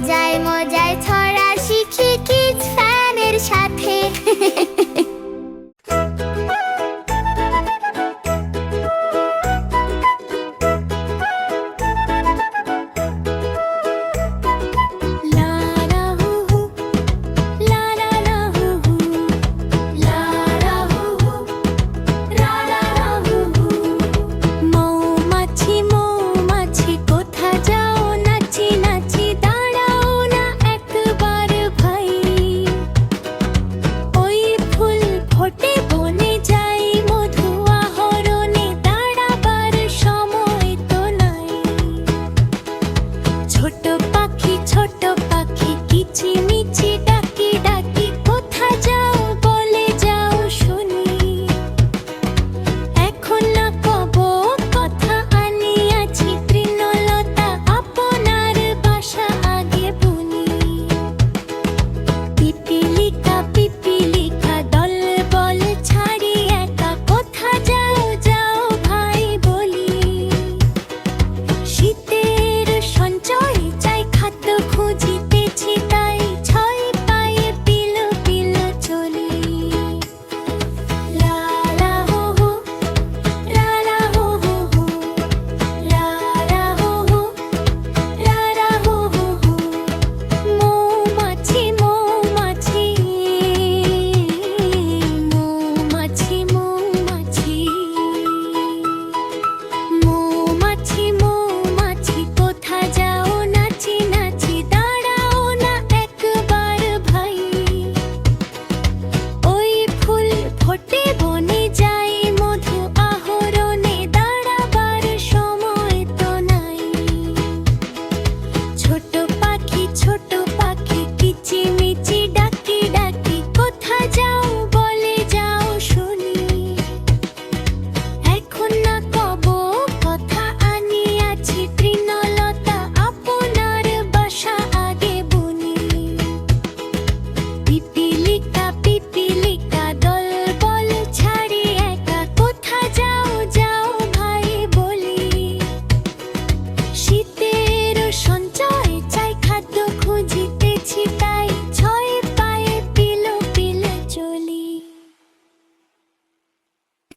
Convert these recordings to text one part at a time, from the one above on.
মজায় মজায় ছড়া শিখি কিডস ফ্যানের সাথে।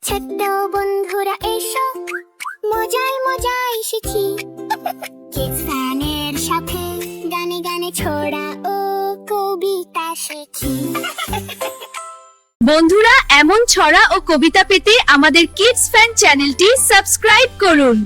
ছোট্ট বন্ধুরা এসো, মজায় মজায় শিখি কিডস ফ্যানের সাথে গানে গানে ছড়া ও কবিতা শিখি। বন্ধুরা, এমন ছড়া ও কবিতা পেতে আমাদের কিডস ফ্যান চ্যানেলটি সাবস্ক্রাইব করুন।